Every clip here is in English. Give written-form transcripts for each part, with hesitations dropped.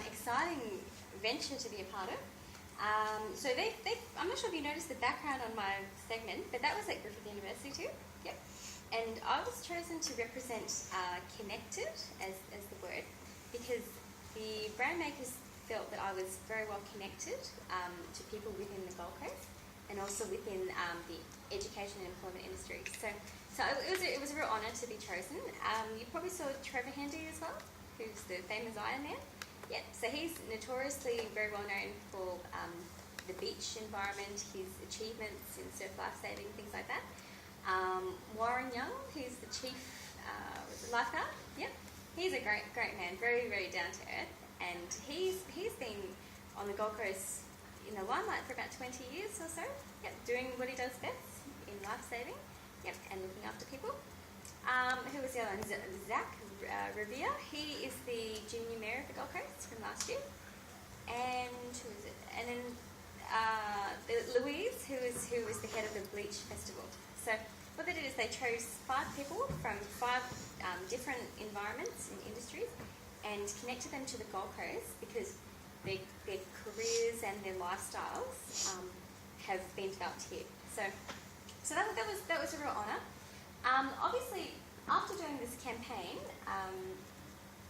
exciting venture to be a part of. So I'm not sure if you noticed the background on my segment, but that was at Griffith University too. Yep. And I was chosen to represent connected as the word, because the brand makers felt that I was very well connected to people within the Gold Coast and also within the education and employment industry. So it was a real honour to be chosen. You probably saw Trevor Handy as well, who's the famous Iron Man. Yeah, so he's notoriously very well known for the beach environment, his achievements in surf lifesaving, things like that. Warren Young, who's the chief lifeguard. Yeah, he's a great man, very, very down to earth, and he's been on the Gold Coast in the limelight for about 20 years or so. Yep, doing what he does best in lifesaving. Yep, and looking after people. Who was the other one? Zach Revere. He is the junior mayor of the Gold Coast from last year. And who is it? And then Louise, who is the head of the Bleach Festival. So what they did is they chose 5 people from 5 different environments and industries and connected them to the Gold Coast because their careers and their lifestyles have been developed here. So that was a real honour. Obviously, after doing this campaign,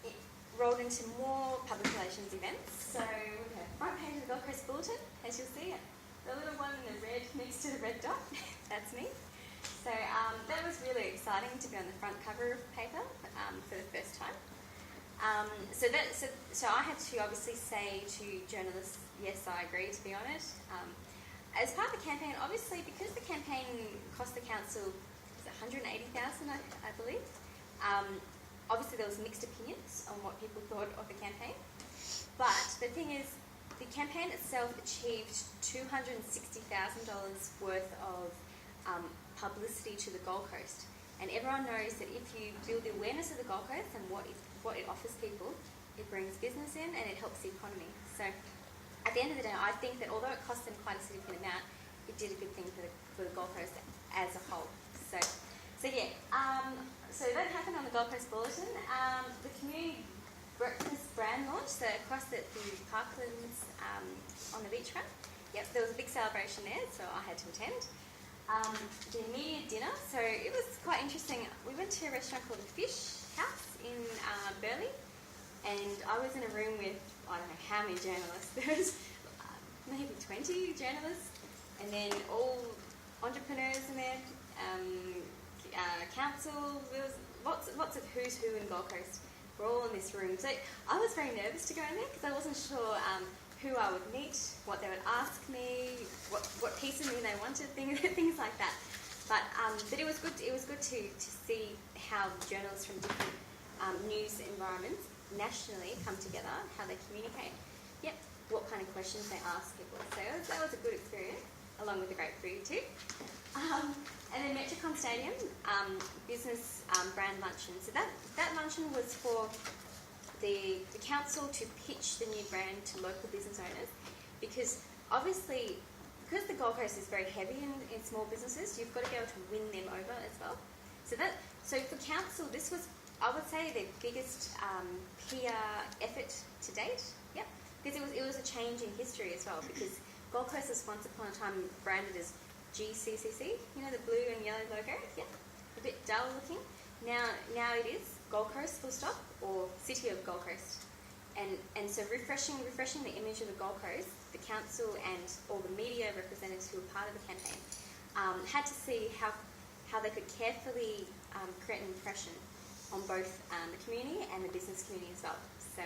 it rolled into more public relations events. So we have front page of the Gold Coast Bulletin, as you'll see, the little one in the red next to the red dot. That's me. So that was really exciting to be on the front cover of the paper for the first time. So I had to obviously say to journalists, yes, I agree, to be honest. As part of the campaign, obviously, because the campaign cost the council $180,000, I believe. Obviously, there was mixed opinions on what people thought of the campaign. But the thing is, the campaign itself achieved $260,000 worth of publicity to the Gold Coast. And everyone knows that if you build the awareness of the Gold Coast and what it offers people, it brings business in and it helps the economy. So at the end of the day, I think that although it cost them quite a significant amount, it did a good thing for the Gold Coast as a whole. So that happened on the Gold Coast Bulletin. The community breakfast brand launch, so across the parklands on the beachfront. Yep, there was a big celebration there, so I had to attend. The immediate dinner, so it was quite interesting. We went to a restaurant called the Fish House in Burleigh, and I was in a room with, I don't know how many journalists. There was maybe 20 journalists, and then all entrepreneurs in there, council. There was lots of who's who in Gold Coast. We're all in this room. So I was very nervous to go in there because I wasn't sure who I would meet, what they would ask me, what piece of me they wanted, things like that. But it was good. It was good to see how journalists from different news environments nationally come together, how they communicate. Yep, what kind of questions they ask people. So that was a good experience, along with the great food too. And then Metricon Stadium, business brand luncheon. So that luncheon was for the council to pitch the new brand to local business owners, because obviously, because the Gold Coast is very heavy in small businesses, you've got to be able to win them over as well. So for council, this was, I would say, their biggest PR effort to date. Yep, because it was a change in history as well. Because Gold Coast was once upon a time branded as GCCC, you know, the blue and yellow logo. Yeah, a bit dull looking. Now it is Gold Coast full stop, or City of Gold Coast. And so refreshing the image of the Gold Coast, the council and all the media representatives who were part of the campaign had to see how they could carefully create an impression on both the community and the business community as well. So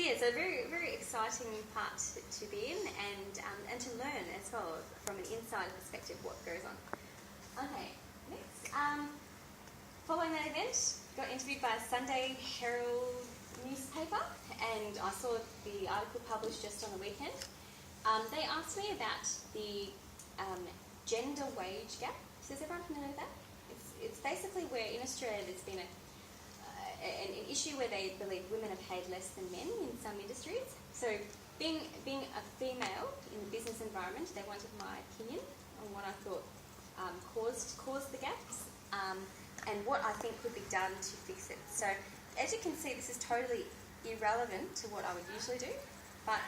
yeah, so a very, very exciting part to be in and to learn as well from an insider perspective what goes on. Okay, next. Following that event, got interviewed by a Sunday Herald newspaper, and I saw the article published just on the weekend. They asked me about the gender wage gap. So is everyone familiar with that? It's basically where in Australia there's been an issue where they believe women are paid less than men in some industries. So being a female in the business environment, they wanted my opinion on what I thought caused the gaps and what I think could be done to fix it. So as you can see, this is totally irrelevant to what I would usually do. But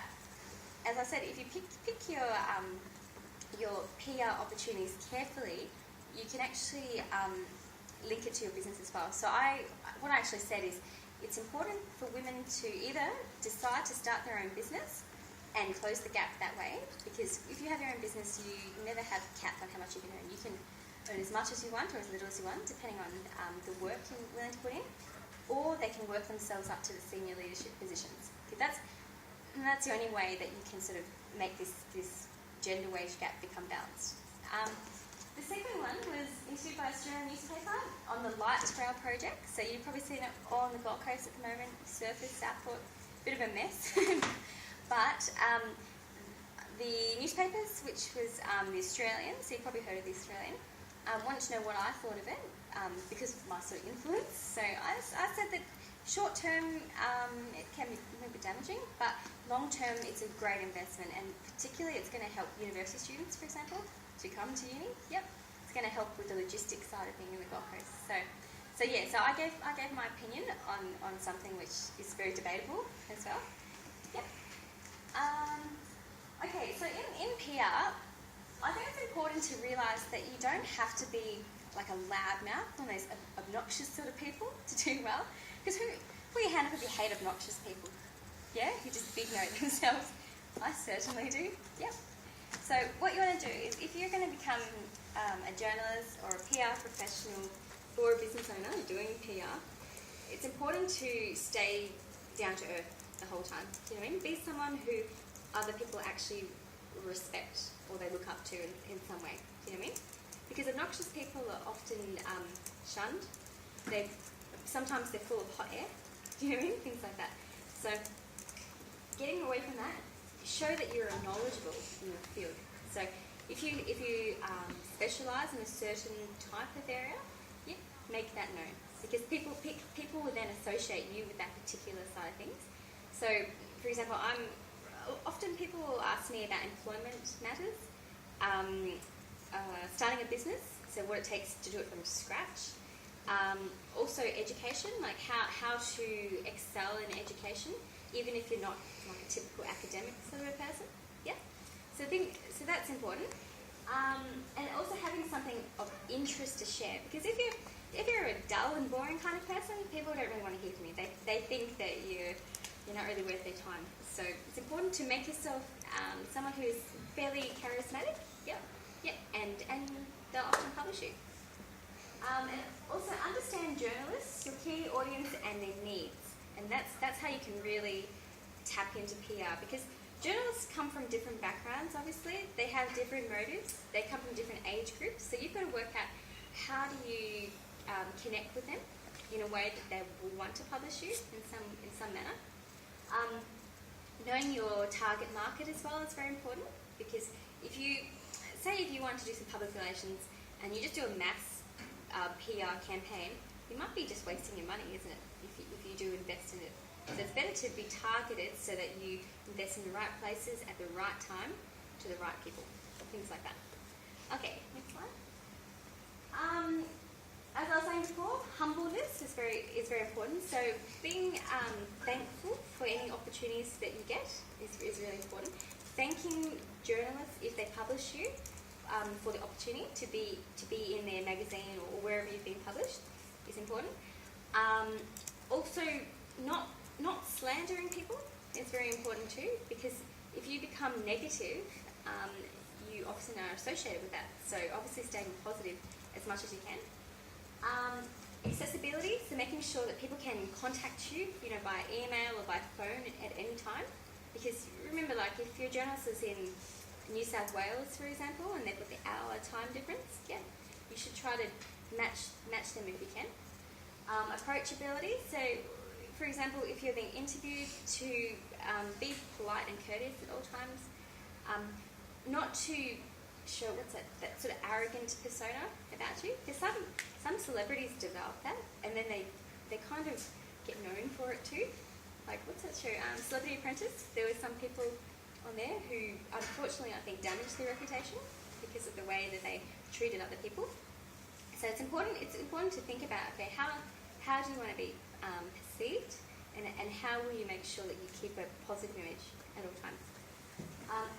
as I said, if you pick your PR opportunities carefully, you can actually link it to your business as well. So what I actually said is it's important for women to either decide to start their own business and close the gap that way, because if you have your own business, you never have capped on how much you can earn. You can earn as much as you want or as little as you want, depending on the work you're willing to put in, or they can work themselves up to the senior leadership positions. Okay, that's the only way that you can sort of make this gender wage gap become balanced. The second one was interviewed by Australian newspaper on the light rail project. So you've probably seen it all on the Gold Coast at the moment, Surfers, Southport, bit of a mess. But the newspapers, which was the Australian, so you've probably heard of the Australian, wanted to know what I thought of it because of my sort of influence. So I said that short term it can be a little bit damaging, but long term it's a great investment, and particularly it's going to help university students, for example, to come to uni. Yep, it's going to help with the logistics side of being in the Gold Coast. So I gave my opinion on something which is very debatable as well. Yep. Okay, so in PR, I think it's important to realise that you don't have to be like a loudmouth, one of those obnoxious sort of people to do well. Because put your hand up if you hate obnoxious people. Yeah, who just big note themselves. I certainly do. Yep. So what you want to do is, if you're going to become a journalist or a PR professional or a business owner doing PR, it's important to stay down to earth the whole time. Do you know what I mean? Be someone who other people actually respect or they look up to in some way. Do you know what I mean? Because obnoxious people are often shunned. Sometimes they're full of hot air. Do you know what I mean? Things like that. So getting away from that, show that you're knowledgeable in your field. So if you specialise in a certain type of area, yeah, make that known, because people will then associate you with that particular side of things. So, for example, often people will ask me about employment matters, starting a business, so what it takes to do it from scratch. Also education, like how to excel in education, even if you're not like a typical academic sort of a person. Yeah. So that's important. And also having something of interest to share, because if you're a dull and boring kind of person, people don't really want to hear from you. They think that you're not really worth their time. So it's important to make yourself someone who is fairly charismatic. Yep. Yep. And they'll often publish you. And also understand journalists, your key audience, and their needs. And that's how you can really tap into PR, because journalists come from different backgrounds, obviously. They have different motives. They come from different age groups. So you've got to work out how do you connect with them in a way that they will want to publish you in some manner. Knowing your target market as well is very important, because if you want to do some public relations and you just do a mass PR campaign, you might be just wasting your money, isn't it, if you do invest in it. So it's better to be targeted so that you invest in the right places at the right time to the right people, things like that. Okay, next slide. As I was saying before, humbleness is very important. So being thankful for any opportunities that you get is really important. Thanking journalists if they publish you for the opportunity to be in their magazine or wherever you've been published is important. Also, not slandering people is very important too, because if you become negative, you often are associated with that. So obviously staying positive as much as you can. Accessibility, so making sure that people can contact you, by email or by phone at any time. Because remember, like if your journalist is in New South Wales, for example, and they've got the hour time difference, yeah, you should try to match them if you can. Approachability, so for example, if you're being interviewed, to be polite and courteous at all times, not to show that sort of arrogant persona about you. Because some celebrities develop that, and then they kind of get known for it too. Like, what's that show? Celebrity Apprentice. There were some people on there who, unfortunately, I think damaged their reputation because of the way that they treated other people. So it's important to think about, okay, how do you want to be perceived, and how will you make sure that you keep a positive image at all times?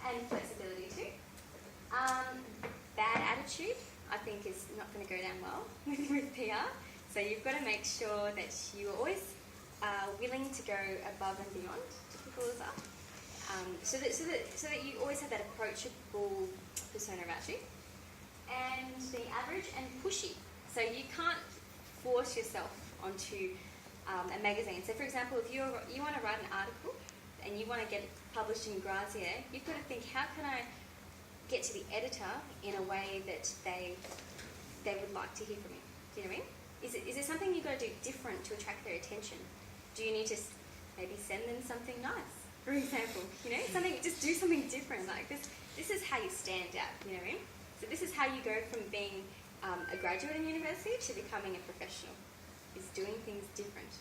And flexibility too. Bad attitude, I think, is not going to go down well with PR. So you've got to make sure that you're always willing to go above and beyond to people as well. So that you always have that approachable persona about you. And being average and pushy. So you can't force yourself onto a magazine. So for example, if you want to write an article and you want to get it published in Grazier, you've got to think, how can I get to the editor in a way that they would like to hear from me? Do you know what I mean? Is there something you've got to do different to attract their attention? Do you need to maybe send them something nice, for example? You know, just do something different like this. This is how you stand out. You know what I mean? So this is how you go from being a graduate in university to becoming a professional. Is doing things different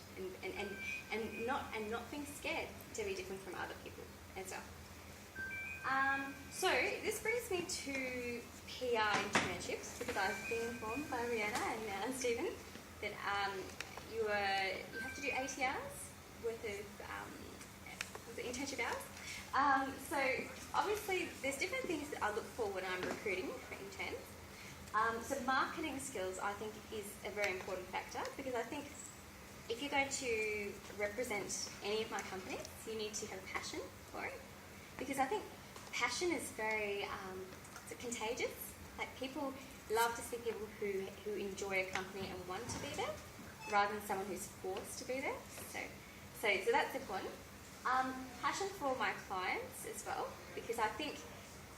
and not being scared to be different from other people as well. So this brings me to PR internships, because I've been informed by Rihanna and Stephen that you have to do 80 hours worth of internship hours. So obviously there's different things that I look for when I'm recruiting for interns. So marketing skills, I think, is a very important factor, because I think if you're going to represent any of my companies, you need to have passion for it. Because I think passion is very contagious. Like, people love to see people who enjoy a company and want to be there, rather than someone who's forced to be there. So that's important. Passion for my clients as well, because I think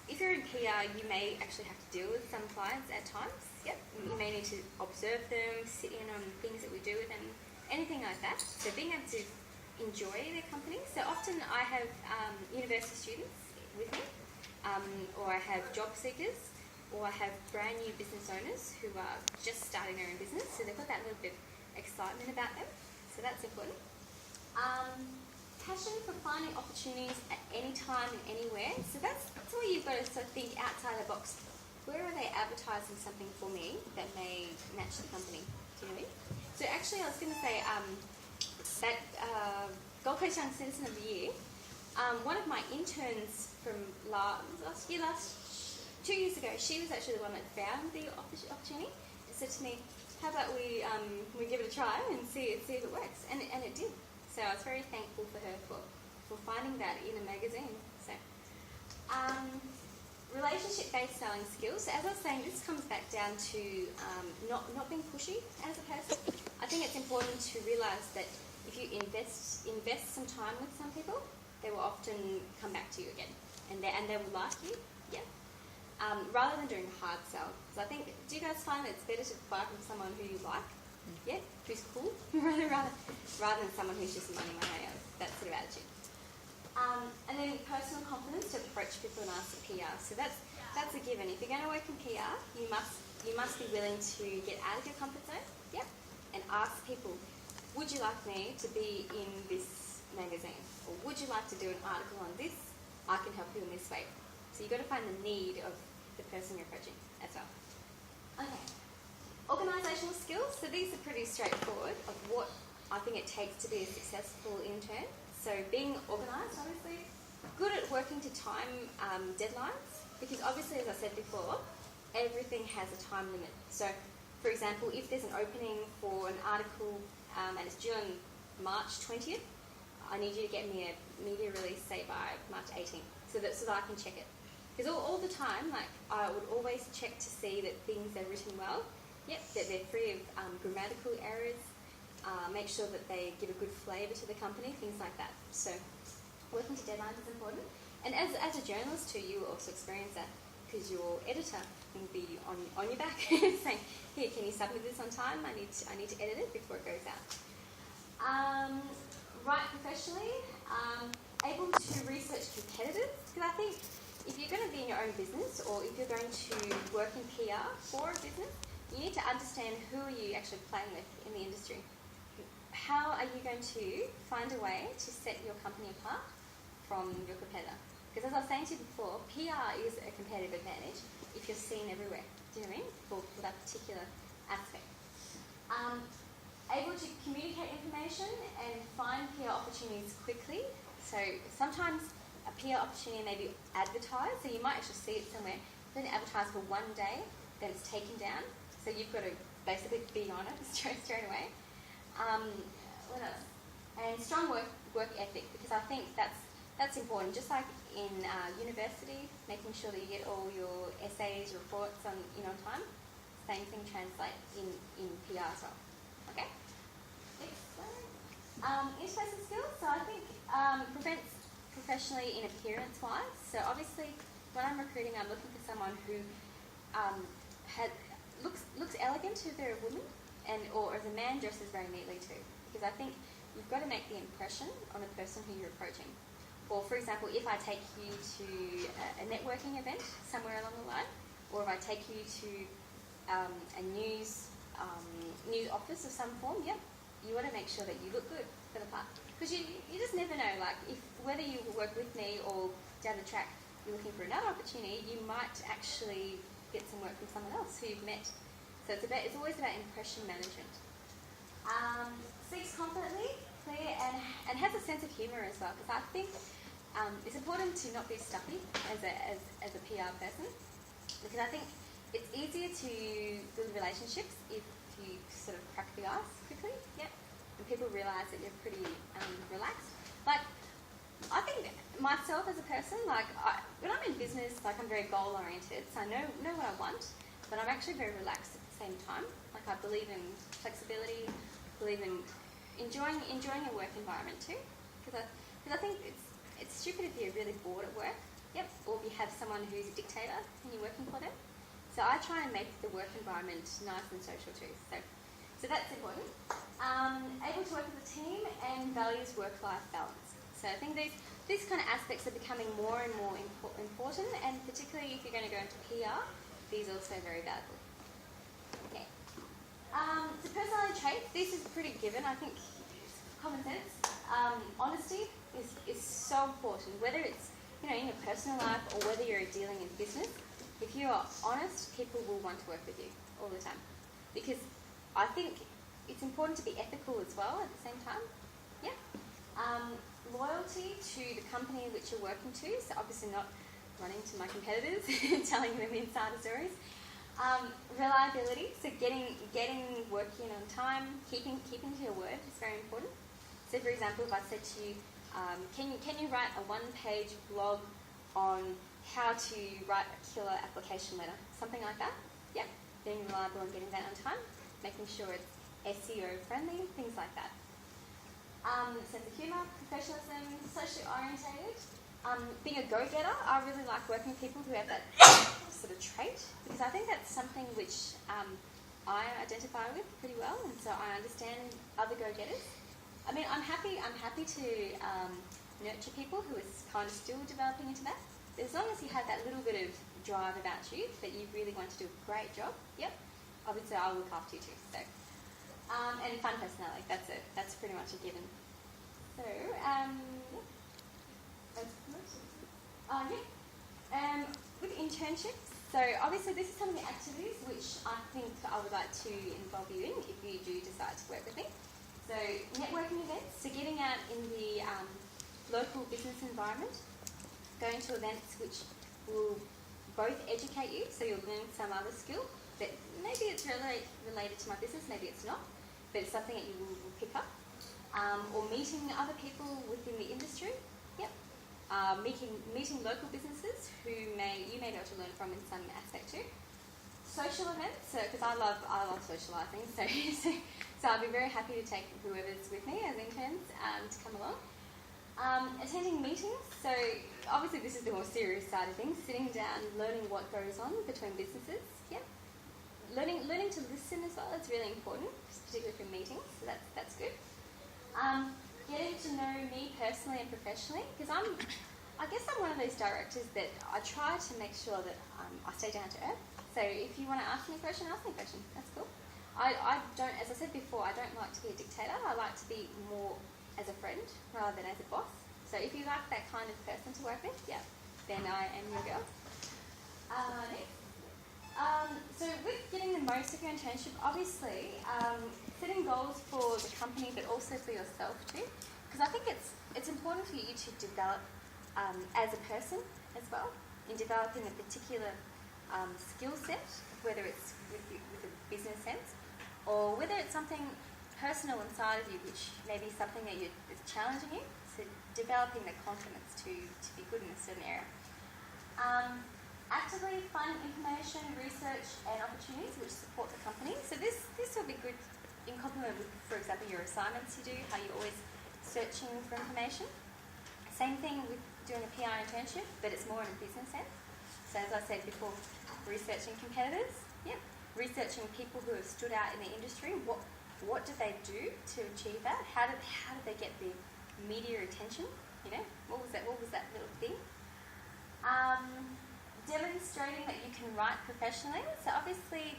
if you're in PR, you may actually have to deal with some clients at times. Yep. You may need to observe them, sit in on things that we do with them, anything like that. So being able to enjoy their company. So often I have university students with me, or I have job seekers, or I have brand new business owners who are just starting their own business. So they've got that little bit of excitement about them. So that's important. Passion for finding opportunities at any time and anywhere. So that's where you've got to sort of think outside the box. Where are they advertising something for me that may match the company? Do you know what I mean? So actually, I was going to say that Gold Coast Young Citizen of the Year, one of my interns from last 2 years ago, she was actually the one that found the opportunity and said to me, how about we give it a try and see if it works? And it did. So I was very thankful for her for finding that in a magazine. So, relationship-based selling skills. So as I was saying, this comes back down to not being pushy as a person. I think it's important to realise that if you invest some time with some people, they will often come back to you again, and they will like you. Yeah. Rather than doing a hard sell. So I think, do you guys find that it's better to buy from someone who you like? Yeah, who's cool, rather than someone who's just money, that sort of attitude. And then personal confidence to approach people and ask for PR. So that's a given. If you're going to work in PR, you must be willing to get out of your comfort zone. Yep. And ask people, would you like me to be in this magazine, or would you like to do an article on this? I can help you in this way. So you've got to find the need of the person you're approaching as well. Okay. Organisational skills, so these are pretty straightforward of what I think it takes to be a successful intern. So being organised, obviously, good at working to time deadlines, because obviously, as I said before, everything has a time limit. So, for example, if there's an opening for an article and it's due on March 20th, I need you to get me a media release, say, by March 18th, so that I can check it. Because all the time, like, I would always check to see that things are written well. Yep, that they're free of grammatical errors, make sure that they give a good flavour to the company, things like that. So working to deadlines is important. And as a journalist too, you will also experience that, because your editor will be on your back saying, here, can you submit this on time? I need to edit it before it goes out. Write professionally, able to research competitors, because I think if you're going to be in your own business, or if you're going to work in PR for a business, you need to understand who are you actually playing with in the industry. How are you going to find a way to set your company apart from your competitor? Because as I was saying to you before, PR is a competitive advantage if you're seen everywhere. Do you know what I mean? For that particular aspect. able to communicate information and find PR opportunities quickly. So sometimes a PR opportunity may be advertised, so you might actually see it somewhere, then advertised for one day, then it's taken down. So you've got to basically be on it straight away. What else? And strong work ethic, because I think that's important. Just like in university, making sure that you get all your essays, reports on time. Same thing translates in PR as well. Okay. Interpersonal skills. So I think prevents professionally in appearance-wise. So obviously, when I'm recruiting, I'm looking for someone who looks elegant if they're a woman, or as a man dresses very neatly too. Because I think you've got to make the impression on the person who you're approaching. Or for example, if I take you to a networking event somewhere along the line, or if I take you to a news office of some form, you want to make sure that you look good for the part. Because you just never know, like whether you work with me or down the track, you're looking for another opportunity, you might actually get some work from someone else who you've met. So it's always about impression management. Speaks confidently, clear, and has a sense of humour as well. Because I think it's important to not be stuffy as a PR person. Because I think it's easier to build relationships if you sort of crack the ice quickly, and people realise that you're pretty relaxed. Like, I think myself as a person, when I'm in business, I'm very goal-oriented, so I know what I want, but I'm actually very relaxed at the same time. Like, I believe in flexibility, believe in enjoying a work environment too, because I think it's stupid if you're really bored at work, or if you have someone who's a dictator and you're working for them. So I try and make the work environment nice and social too. So that's important. Able to work with a team and values work-life balance. So I think these kind of aspects are becoming more and more important, and particularly if you're going to go into PR, these are also very valuable. Okay. So personality traits, this is pretty given. I think it's common sense. Honesty is so important, whether it's in your personal life or whether you're dealing in business. If you are honest, people will want to work with you all the time. Because I think it's important to be ethical as well at the same time. Loyalty to the company in which you're working to, so obviously not running to my competitors and telling them insider stories. Reliability, so getting work in on time, keeping to your word is very important. So for example, if I said to you, can you write a one-page blog on how to write a killer application letter, something like that? Being reliable and getting that on time, making sure it's SEO friendly, things like that. Sense of humour, professionalism, socially orientated. Being a go-getter, I really like working with people who have that sort of trait, because I think that's something which I identify with pretty well, and so I understand other go-getters. I mean, I'm happy to nurture people who are kind of still developing into that. As long as you have that little bit of drive about you, that you really want to do a great job, obviously I'll look after you too. So, and fun personality, that's pretty much a given. So, with internships, so obviously this is some of the activities which I think I would like to involve you in if you do decide to work with me. So, networking events, so getting out in the local business environment, going to events which will both educate you, so you'll learn some other skill that maybe it's related to my business, maybe it's not, but it's something that you will pick up. Or meeting other people within the industry, meeting local businesses who you may be able to learn from in some aspect too. Social events, because I love socialising, so I'll be very happy to take whoever's with me as interns to come along. Attending meetings, so obviously this is the more serious side of things, sitting down, learning what goes on between businesses, learning to listen as well, it's really important, particularly for meetings, so that's good. Getting to know me personally and professionally, because I guess I'm one of those directors that I try to make sure that I stay down to earth. So if you want to ask me a question, ask me a question, that's cool. I don't, as I said before, I don't like to be a dictator, I like to be more as a friend rather than as a boss. So if you like that kind of person to work with, then I am your girl. So with getting the most of your internship, obviously, setting goals for the company, but also for yourself too, because I think it's important for you to develop as a person as well, in developing a particular skill set, whether it's with a business sense, or whether it's something personal inside of you, which may be something that is challenging you. So developing the confidence to be good in a certain area. Actively fund information, research, and opportunities which support the company. So this will be good in complement with, for example, your assignments you do, how you're always searching for information. Same thing with doing a PR internship, but it's more in a business sense. So as I said before, researching competitors, researching people who have stood out in the industry. What did they do to achieve that? How did they get the media attention? What was that little thing? Demonstrating that you can write professionally. So obviously,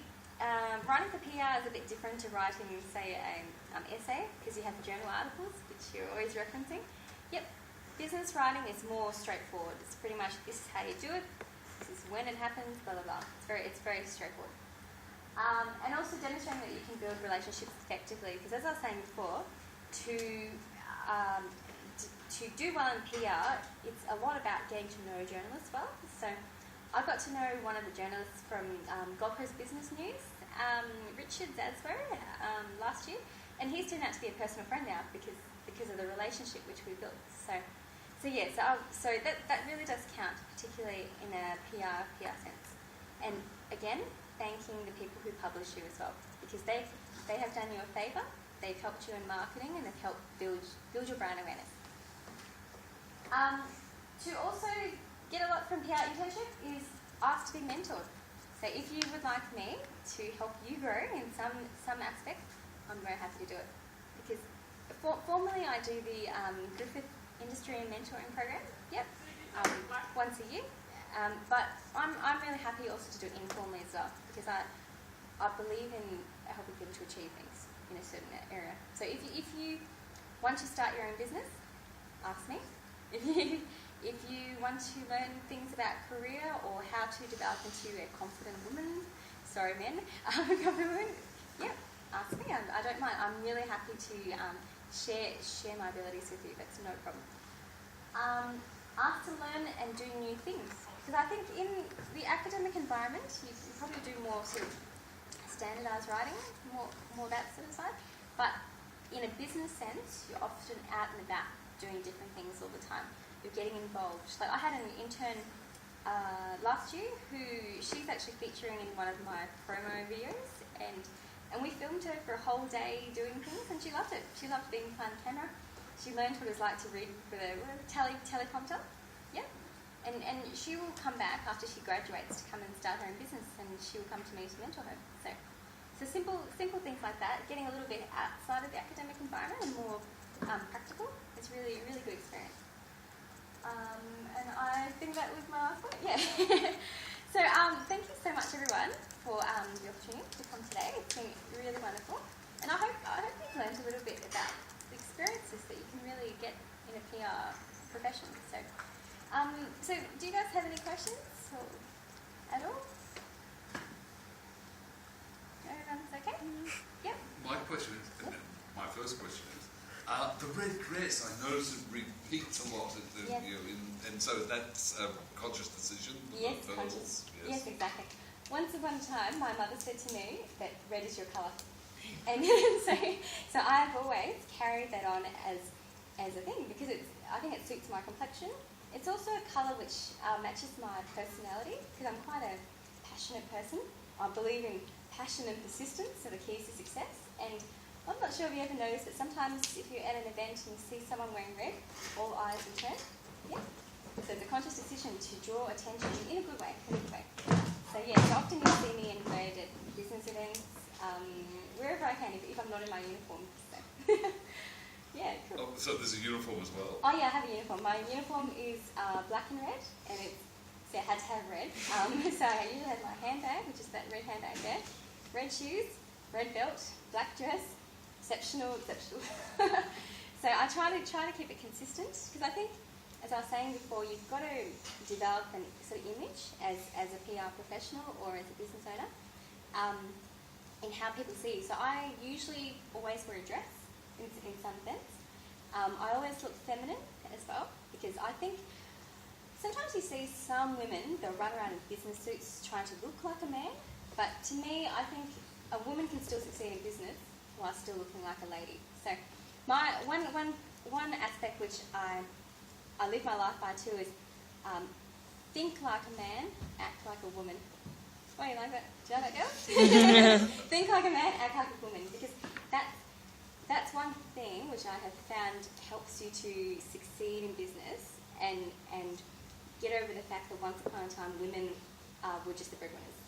writing for PR is a bit different to writing, say, an essay, because you have the journal articles, which you're always referencing. Business writing is more straightforward. It's pretty much, this is how you do it, this is when it happens, blah, blah, blah. It's very straightforward. And also demonstrating that you can build relationships effectively, because as I was saying before, to do well in PR, it's a lot about getting to know journalists well. So I got to know one of the journalists from Gold Coast Business News, Richard Zasbury, last year, and he's turned out to be a personal friend now because of the relationship which we built. So that really does count, particularly in a PR sense. And again, thanking the people who publish you as well, because they have done you a favour, they've helped you in marketing, and they've helped build your brand awareness. To also get a lot from PR internship is ask to be mentored. So if you would like me to help you grow in some aspect, I'm very happy to do it. Because formally I do the Griffith Industry and Mentoring Program, once a year. But I'm really happy also to do it informally as well, because I believe in helping people to achieve things in a certain area. So if you want to start your own business, ask me. If you want to learn things about career or how to develop into a confident woman, confident woman, ask me. I don't mind. I'm really happy to share my abilities with you. That's no problem. Ask to learn and do new things. Because I think in the academic environment, you probably do more sort of standardised writing, more that sort of side. But in a business sense, you're often out and about doing different things all the time. You're getting involved. Like I had an intern last year she's actually featuring in one of my promo videos, and we filmed her for a whole day doing things, and she loved it. She loved being behind the camera. She learned what it was like to read for the teleprompter. And she will come back after she graduates to come and start her own business, and she will come to me to mentor her. So simple things like that, getting a little bit outside of the academic environment and more practical. It's really a really good experience. And I think that was my last point. So thank you so much everyone for the opportunity to come today. It's been really wonderful, and I hope you've learned a little bit about the experiences that you can really get in a PR profession. So do you guys have any questions at all? Everyone's okay? Yep. My first question is, the red dress, I notice it repeats a lot, and so that's a conscious decision? Yes, conscious. Yes, exactly. Once upon a time, my mother said to me that red is your colour. And so I've always carried that on as a thing, because I think it suits my complexion. It's also a colour which matches my personality, because I'm quite a passionate person. I believe in passion and persistence are the keys to success. And I'm not sure if you ever noticed that sometimes if you're at an event and you see someone wearing red, all eyes will turn. So it's a conscious decision to draw attention in a good way. So often you'll see me in red at business events, wherever I can, if I'm not in my uniform. So. Cool. Oh, so there's a uniform as well? Oh yeah, I have a uniform. My uniform is black and red, and I had to have red. So I usually have my handbag, which is that red handbag there, red shoes, red belt, black dress, exceptional. So I try to keep it consistent, because I think, as I was saying before, you've got to develop an sort of image as a PR professional or as a business owner. in how people see you. So I usually always wear a dress in some sense. I always look feminine as well, because I think sometimes you see some women, they'll run around in business suits trying to look like a man, but to me, I think a woman can still succeed in business while still looking like a lady. So my one aspect which I live my life by too is think like a man, act like a woman. Oh, you like that? Do you like that, girl? Think like a man, act like a woman, because that's one thing which I have found helps you to succeed in business and get over the fact that once upon a time women were just the breadwinners,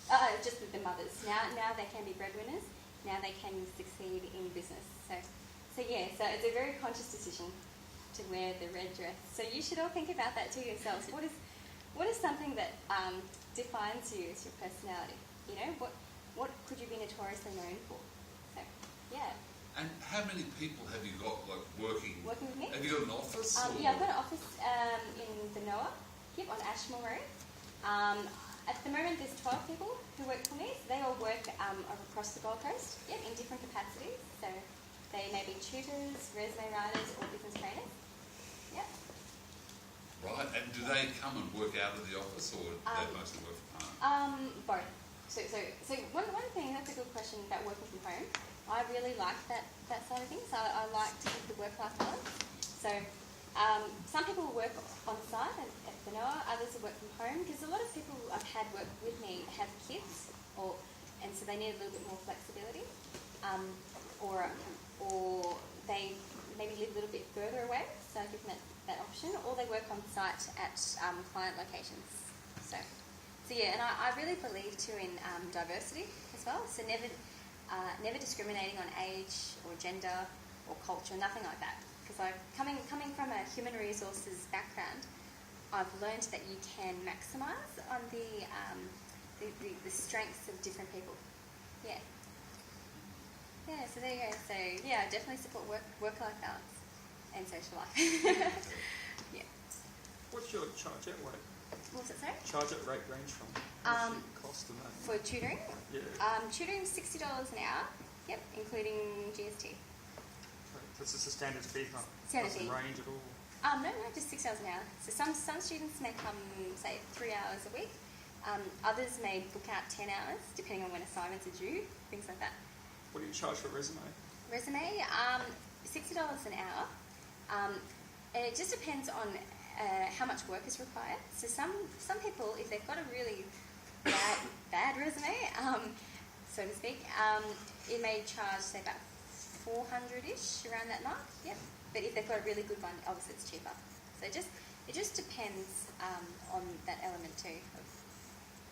just the mothers. Now they can be breadwinners. Now they can succeed in business. So it's a very conscious decision to wear the red dress. So you should all think about that too yourselves. What is something that defines you as your personality? You know, what could you be notoriously known for? So, yeah. And how many people have you got, like, working with me? Have you got an office? Yeah, I've got an office in the NOAA, on Ashmore Road. At the moment, there's 12 people who work for me. So they all work across the Gold Coast, in different capacities. So they may be tutors, resume writers, or business trainers. Yeah. Right, and do they come and work out of the office, or they mostly work from home? Both. So one thing, that's a good question about working from home. I really like that side of things. I like to keep the work-life balance. So some people work on site at the NOAA, others will work from home, because a lot of people I've had work with me have kids, and so they need a little bit more flexibility, or they maybe live a little bit further away, so I give them that option, or they work on site at client locations. So yeah, and I really believe too in diversity as well. So never discriminating on age or gender or culture, nothing like that. Because coming from a human resources background, I've learned that you can maximise on the strengths of different people. Yeah. Yeah, so there you go. So yeah, I definitely support work-life balance and social life. Yeah. What's your charge at rate? What's it, sorry? Charge at rate range from? What's your cost of that? For tutoring? Yeah. Tutoring is $60 an hour. Yep, including GST. This is a standard fee, huh? Standard fee. Range at all? No, just $6 an hour. So some students may come, say, 3 hours a week. Others may book out 10 hours, depending on when assignments are due, things like that. What do you charge for resume? Resume, $60 an hour. And it just depends on how much work is required. So some people, if they've got a really bad resume, so to speak, it may charge, say, about $400-ish, around that mark. Yep. But if they've got a really good one, obviously it's cheaper. So it just depends on that element too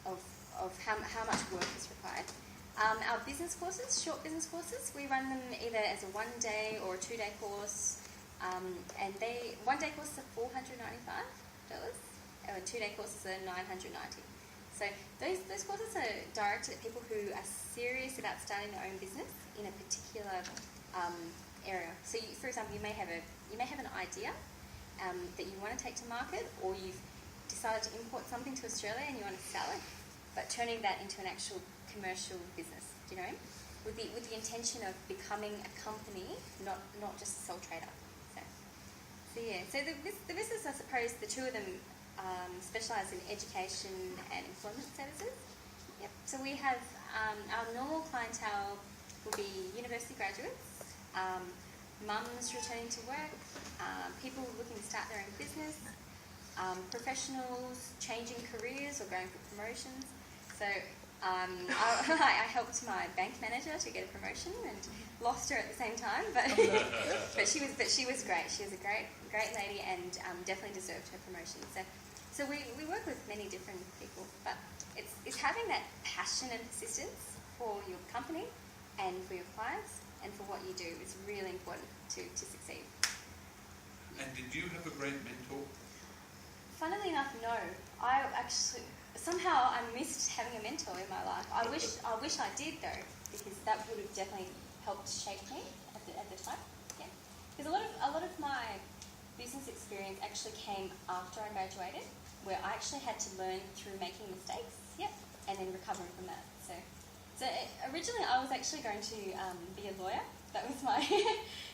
of how much work is required. Our business courses, short business courses, we run them either as a 1-day or a 2-day course, and one-day courses are $495, and 2-day courses are $990. So those courses are directed at people who are serious about starting their own business in a particular area. So, for example, you may have an idea that you want to take to market, or you've decided to import something to Australia and you want to sell it, but turning that into an actual commercial business, you know, with the intention of becoming a company, not just a sole trader. So yeah. So the business, I suppose, the two of them specialise in education and employment services. Yep. So we have our normal clientele will be university graduates, mums returning to work, people looking to start their own business, professionals changing careers or going for promotions. So I helped my bank manager to get a promotion and lost her at the same time, but she was great. She was a great lady and definitely deserved her promotion. So we work with many different people, but it's having that passion and persistence for your company and for your clients and for what you do is really important to succeed. And did you have a great mentor? Funnily enough, no. I missed having a mentor in my life. I wish I did though, because that would have definitely helped shape me at the time. Yeah, because a lot of my business experience actually came after I graduated, where I actually had to learn through making mistakes. Yep, and then recovering from that. So So originally I was actually going to be a lawyer. That was my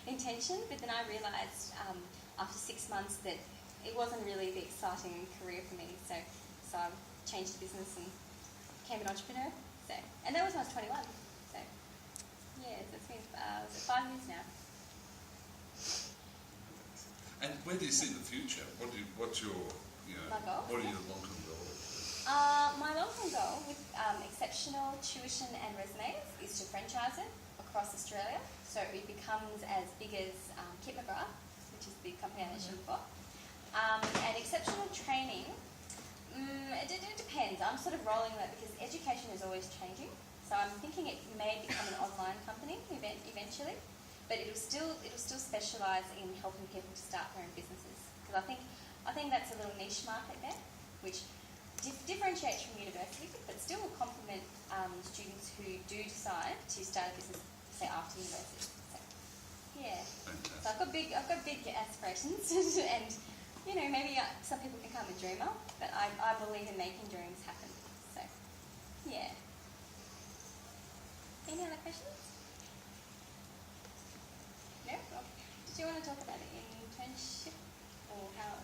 intention, but then I realised after 6 months that it wasn't really the exciting career for me. So I changed the business and became an entrepreneur. So, and that was when I was 21. So yeah, that's been 5 years now. And where do you see the future? What's your, My goal? what are your long-term goals? My long-term goal with exceptional tuition and resumes is to franchise it across Australia, so it becomes as big as Kit McGrath, which is the big company I mentioned before. And exceptional training, it depends. I'm sort of rolling that because education is always changing. So I'm thinking it may become an online company eventually, but it'll still specialise in helping people to start their own businesses. Because I think that's a little niche market there, which differentiates from university, but still will complement students who do decide to start a business, say after university. So, yeah. Fantastic. So I've got big aspirations, and maybe some people think I'm a dreamer, but I believe in making dreams happen. So, yeah. Any other questions? No? Did you want to talk about the internship or how?